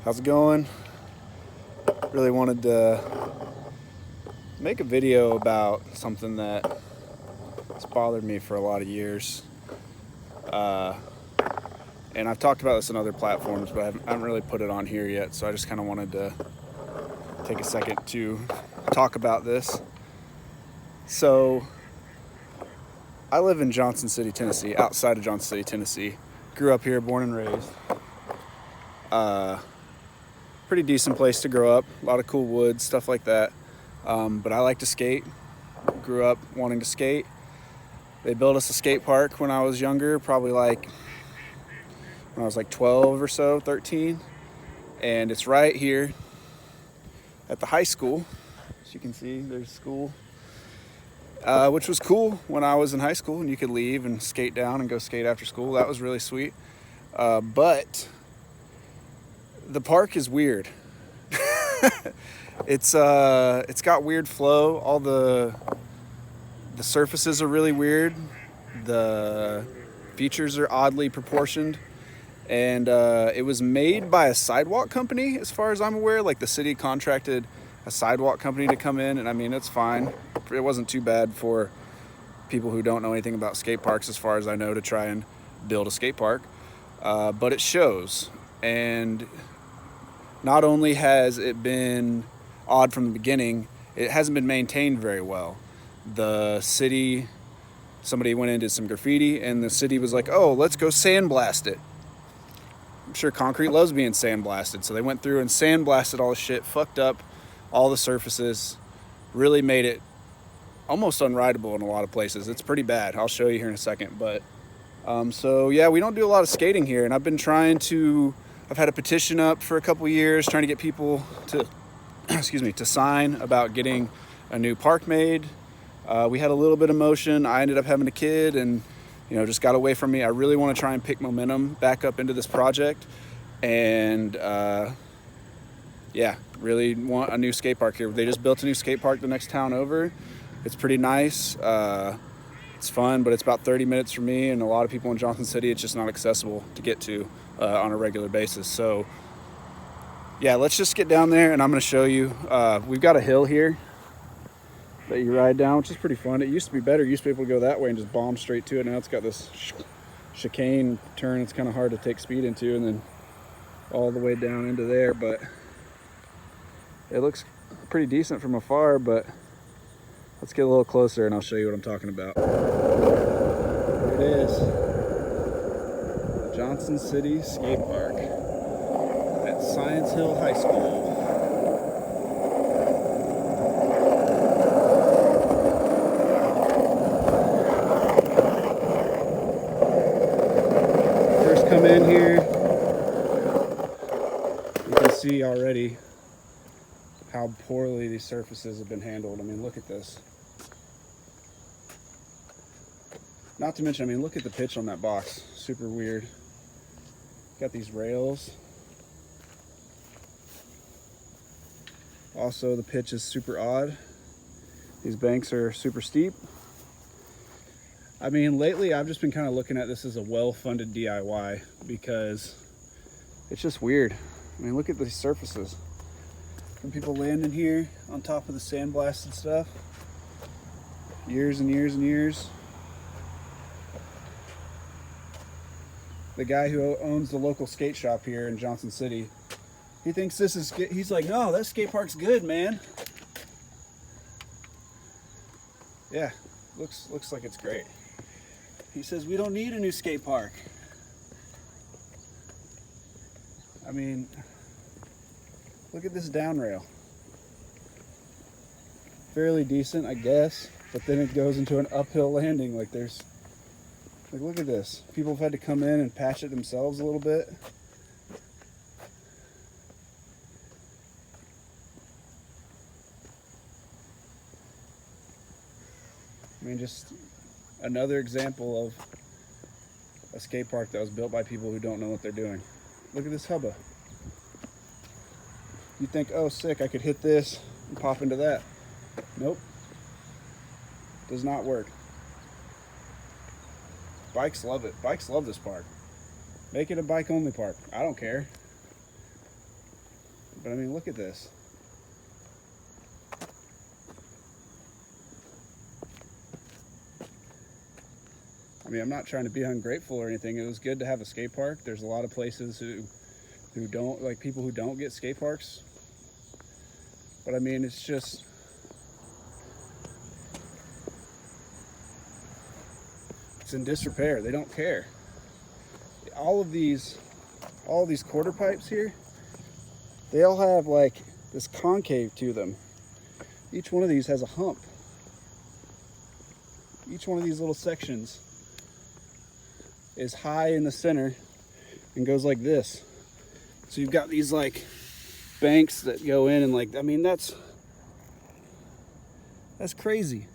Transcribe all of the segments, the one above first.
How's it going? Really wanted to make a video about something that has bothered me for a lot of years. And I've talked about this in other platforms, but I haven't really put it on here yet, so I just kind of wanted to take a second to talk about this. So, I live in Johnson City, Tennessee, outside of Johnson City, Tennessee. Grew up here, born and raised. Pretty decent place to grow up. A lot of cool woods, stuff like that. But I like to skate. Grew up wanting to skate. They built us a skate park when I was younger, probably like when I was like 12 or so, 13. And it's right here at the high school. As you can see, there's school. Which was cool when I was in high school and you could leave and skate down and go skate after school. That was really sweet. But the park is weird. It's got weird flow. All the surfaces are really weird. The features are oddly proportioned. And it was made by a sidewalk company, as far as I'm aware. Like, the city contracted a sidewalk company to come in, and I mean, it's fine. It wasn't too bad for people who don't know anything about skate parks, as far as I know, to try and build a skate park. But it shows. And not only has it been odd from the beginning, it hasn't been maintained very well. The city, somebody went in and did some graffiti, and the city was like, oh, let's go sandblast it. I'm sure concrete loves being sandblasted, so they went through and sandblasted all the shit, fucked up all the surfaces, really made it almost unrideable in a lot of places. It's pretty bad. I'll show you here in a second. But so yeah, we don't do a lot of skating here, and I've had a petition up for a couple years trying to get people to to sign about getting a new park made. We had a little bit of motion. I ended up having a kid and just got away from me. I really want to try and pick momentum back up into this project, and really want a new skate park here. They just built a new skate park the next town over. It's pretty nice. It's fun, but it's about 30 minutes for me, and a lot of people in Johnson City, it's just not accessible to get to on a regular basis. So yeah, let's just get down there, and I'm going to show you. We've got a hill here that you ride down, which is pretty fun. It used to be better. You used to be able to go that way and just bomb straight to it. Now it's got this chicane turn. It's kind of hard to take speed into, and then all the way down into there. But it looks pretty decent from afar, but let's get a little closer and I'll show you what I'm talking about. There it is. Johnson City Skate Park at Science Hill High School. First come in here, you can see already how poorly these surfaces have been handled. I mean, look at this. Not to mention, I mean, look at the pitch on that box. Super weird. Got these rails. Also, the pitch is super odd. These banks are super steep. I mean, lately I've just been kind of looking at this as a well-funded DIY because it's just weird. I mean, look at these surfaces. From people landing here on top of the sandblasted stuff. Years and years and years. The guy who owns the local skate shop here in Johnson City, he thinks this is, he's like, no, that skate park's good, man. Yeah, looks like it's great. He says, we don't need a new skate park. I mean, look at this down rail. Fairly decent, I guess, but then it goes into an uphill landing. Like, look at this. People have had to come in and patch it themselves a little bit. I mean, just another example of a skate park that was built by people who don't know what they're doing. Look at this hubba. You think, oh, sick, I could hit this and pop into that. Nope. Does not work. Bikes love it. Bikes love this park. Make it a bike-only park. I don't care. But I mean, look at this. I mean, I'm not trying to be ungrateful or anything. It was good to have a skate park. There's a lot of places who don't, like people who don't get skate parks. But I mean, it's just, it's in disrepair. They don't care. All of these quarter pipes here, they all have like this concave to them. Each one of these has a hump. Each one of these little sections is high in the center and goes like this. So you've got these like banks that go in and like, I mean, that's crazy.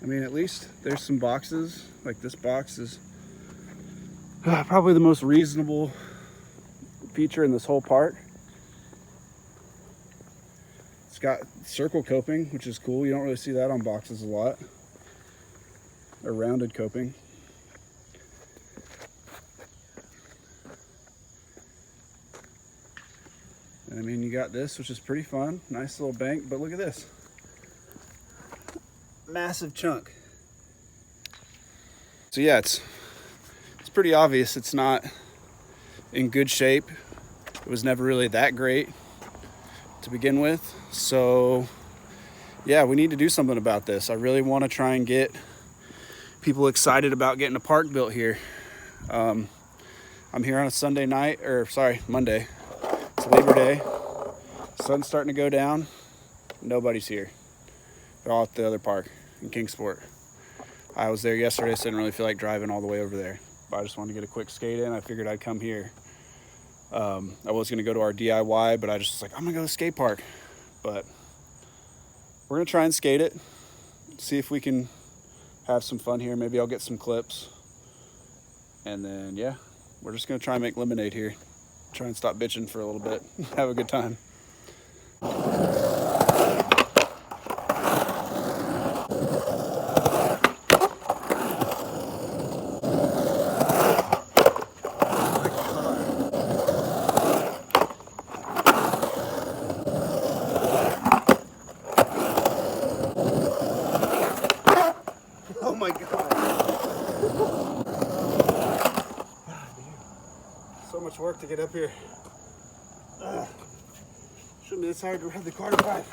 I mean, at least there's some boxes. Like this box is probably the most reasonable feature in this whole park. It's got circle coping, which is cool. You don't really see that on boxes a lot. Or rounded coping. And I mean, you got this, which is pretty fun. Nice little bank, but look at this. Massive chunk. So yeah, it's pretty obvious it's not in good shape. It was never really that great to begin with. So yeah, we need to do something about this. I really want to try and get people excited about getting a park built here. I'm here on a Sunday night, or sorry, Monday. It's Labor Day. Sun's starting to go down. Nobody's here. They're all at the other park in Kingsport. I was there yesterday, so I didn't really feel like driving all the way over there. But I just wanted to get a quick skate in. I figured I'd come here. I was gonna go to our DIY, but I just was like, I'm gonna go to the skate park. But we're gonna try and skate it. See if we can have some fun here. Maybe I'll get some clips. And then, yeah, we're just gonna try and make lemonade here. Try and stop bitching for a little bit. Have a good time. Oh my God. So much work to get up here. Shouldn't be this hard to ride the quarter pipe.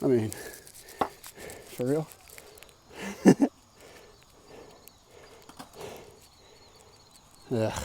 I mean, for real? Ugh.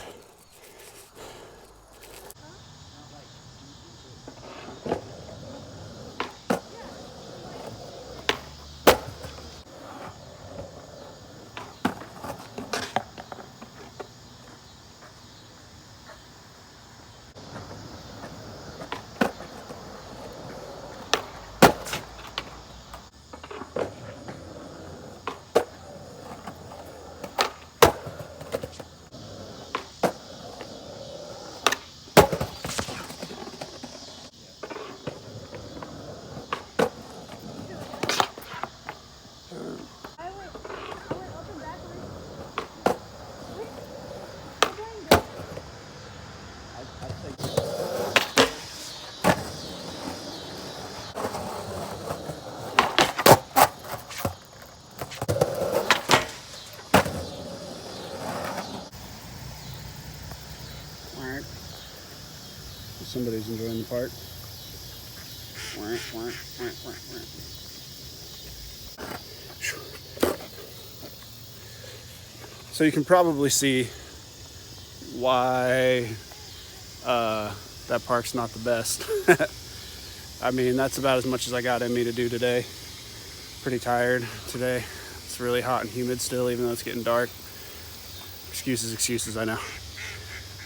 Somebody's enjoying the park. So you can probably see why that park's not the best. I mean, that's about as much as I got in me to do today. Pretty tired today. It's really hot and humid still, even though it's getting dark. Excuses, I know.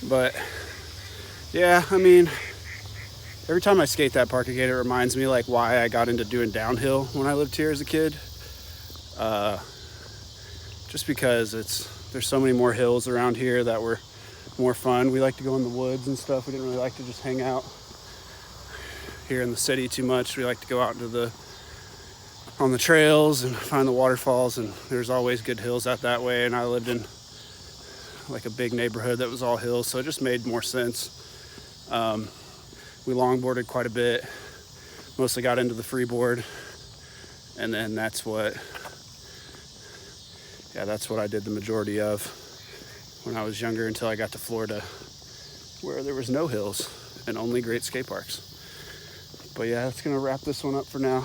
But yeah, I mean, every time I skate that park again, it reminds me like why I got into doing downhill when I lived here as a kid. Just because there's so many more hills around here that were more fun. We like to go in the woods and stuff. We didn't really like to just hang out here in the city too much. We like to go out on the trails and find the waterfalls, and there's always good hills out that way. And I lived in like a big neighborhood that was all hills, so it just made more sense. We longboarded quite a bit, mostly got into the freeboard, and then that's what I did the majority of when I was younger, until I got to Florida, where there was no hills and only great skate parks. But yeah, that's gonna wrap this one up for now.